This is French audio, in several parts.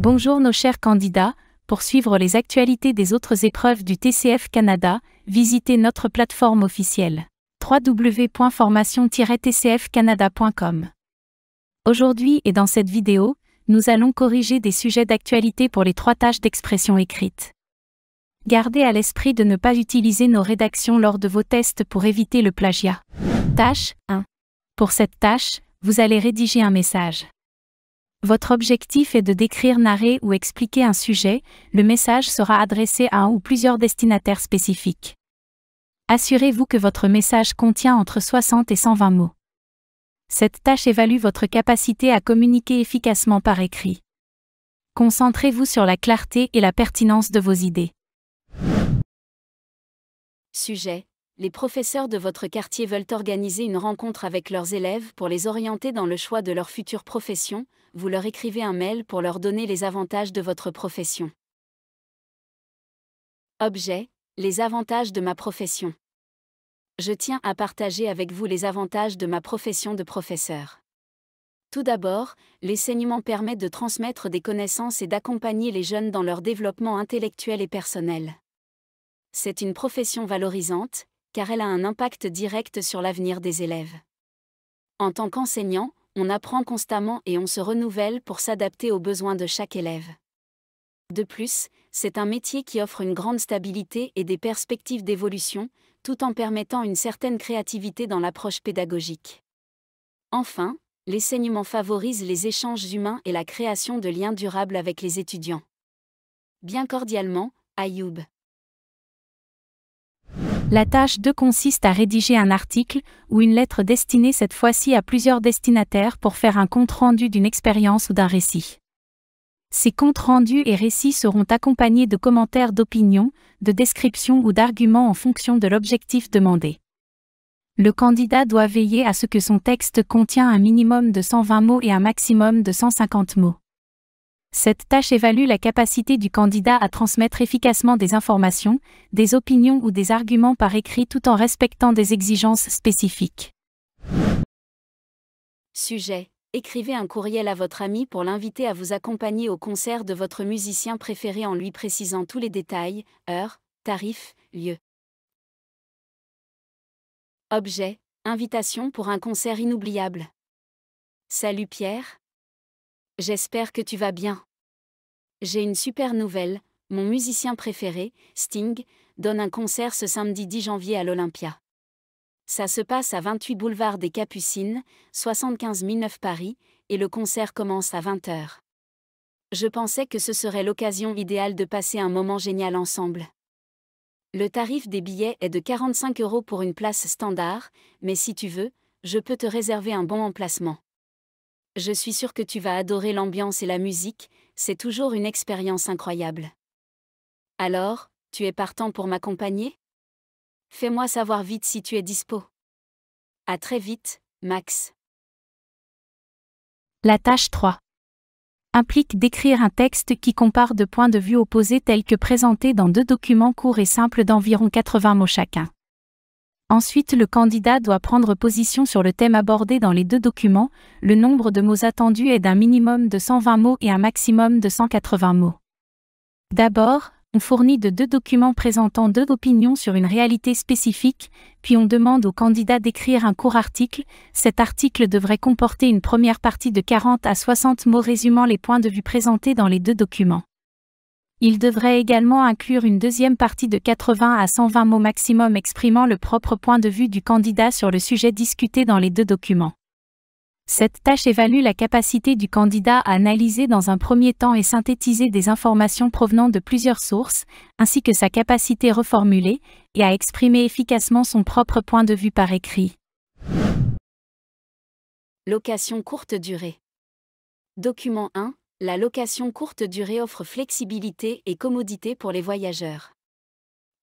Bonjour nos chers candidats, pour suivre les actualités des autres épreuves du TCF Canada, visitez notre plateforme officielle www.formation-tcfcanada.com. Aujourd'hui et dans cette vidéo, nous allons corriger des sujets d'actualité pour les 3 tâches d'expression écrite. Gardez à l'esprit de ne pas utiliser nos rédactions lors de vos tests pour éviter le plagiat. Tâche 1. Pour cette tâche, vous allez rédiger un message. Votre objectif est de décrire, narrer ou expliquer un sujet. Le message sera adressé à un ou plusieurs destinataires spécifiques. Assurez-vous que votre message contient entre 60 et 120 mots. Cette tâche évalue votre capacité à communiquer efficacement par écrit. Concentrez-vous sur la clarté et la pertinence de vos idées. Sujet. Les professeurs de votre quartier veulent organiser une rencontre avec leurs élèves pour les orienter dans le choix de leur future profession. Vous leur écrivez un mail pour leur donner les avantages de votre profession. Objet. Les avantages de ma profession. Je tiens à partager avec vous les avantages de ma profession de professeur. Tout d'abord, l'enseignement permet de transmettre des connaissances et d'accompagner les jeunes dans leur développement intellectuel et personnel. C'est une profession valorisante, car elle a un impact direct sur l'avenir des élèves. En tant qu'enseignant, on apprend constamment et on se renouvelle pour s'adapter aux besoins de chaque élève. De plus, c'est un métier qui offre une grande stabilité et des perspectives d'évolution, tout en permettant une certaine créativité dans l'approche pédagogique. Enfin, l'enseignement favorise les échanges humains et la création de liens durables avec les étudiants. Bien cordialement, Ayoub. La tâche 2 consiste à rédiger un article ou une lettre destinée cette fois-ci à plusieurs destinataires pour faire un compte-rendu d'une expérience ou d'un récit. Ces comptes rendus et récits seront accompagnés de commentaires d'opinion, de descriptions ou d'arguments en fonction de l'objectif demandé. Le candidat doit veiller à ce que son texte contient un minimum de 120 mots et un maximum de 150 mots. Cette tâche évalue la capacité du candidat à transmettre efficacement des informations, des opinions ou des arguments par écrit tout en respectant des exigences spécifiques. Sujet. Écrivez un courriel à votre ami pour l'inviter à vous accompagner au concert de votre musicien préféré en lui précisant tous les détails, heure, tarif, lieu. Objet. Invitation pour un concert inoubliable. Salut Pierre. J'espère que tu vas bien. J'ai une super nouvelle, mon musicien préféré, Sting, donne un concert ce samedi 10 janvier à l'Olympia. Ça se passe à 28 boulevard des Capucines, 75 009 Paris, et le concert commence à 20h. Je pensais que ce serait l'occasion idéale de passer un moment génial ensemble. Le tarif des billets est de 45 € pour une place standard, mais si tu veux, je peux te réserver un bon emplacement. Je suis sûre que tu vas adorer l'ambiance et la musique, c'est toujours une expérience incroyable. Alors, tu es partant pour m'accompagner ? Fais-moi savoir vite si tu es dispo. À très vite, Max. La tâche 3 implique d'écrire un texte qui compare 2 points de vue opposés tels que présentés dans 2 documents courts et simples d'environ 80 mots chacun. Ensuite, le candidat doit prendre position sur le thème abordé dans les 2 documents. Le nombre de mots attendus est d'un minimum de 120 mots et un maximum de 180 mots. D'abord, on fournit de 2 documents présentant 2 opinions sur une réalité spécifique, puis on demande au candidat d'écrire un court article. Cet article devrait comporter une première partie de 40 à 60 mots résumant les points de vue présentés dans les 2 documents. Il devrait également inclure une deuxième partie de 80 à 120 mots maximum exprimant le propre point de vue du candidat sur le sujet discuté dans les 2 documents. Cette tâche évalue la capacité du candidat à analyser dans un premier temps et synthétiser des informations provenant de plusieurs sources, ainsi que sa capacité reformulée, et à exprimer efficacement son propre point de vue par écrit. Location courte durée. Document 1. La location courte durée offre flexibilité et commodité pour les voyageurs.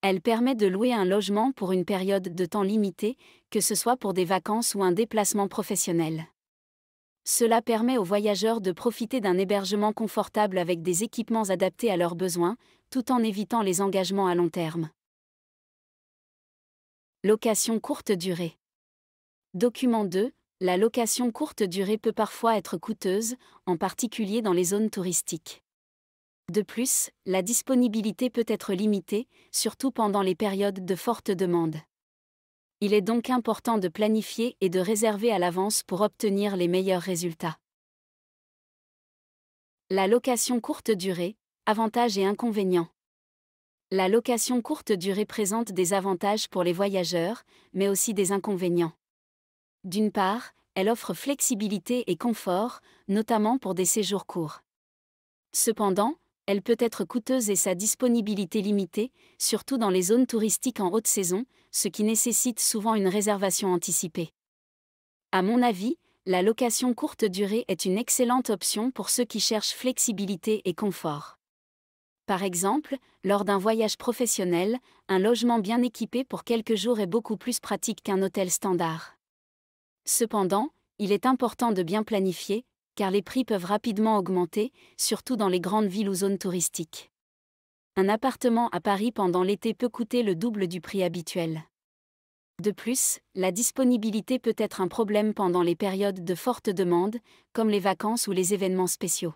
Elle permet de louer un logement pour une période de temps limitée, que ce soit pour des vacances ou un déplacement professionnel. Cela permet aux voyageurs de profiter d'un hébergement confortable avec des équipements adaptés à leurs besoins, tout en évitant les engagements à long terme. Location courte durée. Document 2. La location courte durée peut parfois être coûteuse, en particulier dans les zones touristiques. De plus, la disponibilité peut être limitée, surtout pendant les périodes de forte demande. Il est donc important de planifier et de réserver à l'avance pour obtenir les meilleurs résultats. La location courte durée, avantages et inconvénients. La location courte durée présente des avantages pour les voyageurs, mais aussi des inconvénients. D'une part, elle offre flexibilité et confort, notamment pour des séjours courts. Cependant, elle peut être coûteuse et sa disponibilité limitée, surtout dans les zones touristiques en haute saison, ce qui nécessite souvent une réservation anticipée. À mon avis, la location courte durée est une excellente option pour ceux qui cherchent flexibilité et confort. Par exemple, lors d'un voyage professionnel, un logement bien équipé pour quelques jours est beaucoup plus pratique qu'un hôtel standard. Cependant, il est important de bien planifier, car les prix peuvent rapidement augmenter, surtout dans les grandes villes ou zones touristiques. Un appartement à Paris pendant l'été peut coûter le double du prix habituel. De plus, la disponibilité peut être un problème pendant les périodes de forte demande, comme les vacances ou les événements spéciaux.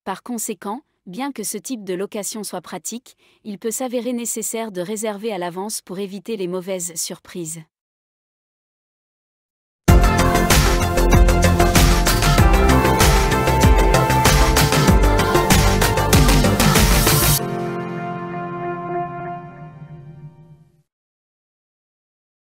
Par conséquent, bien que ce type de location soit pratique, il peut s'avérer nécessaire de réserver à l'avance pour éviter les mauvaises surprises.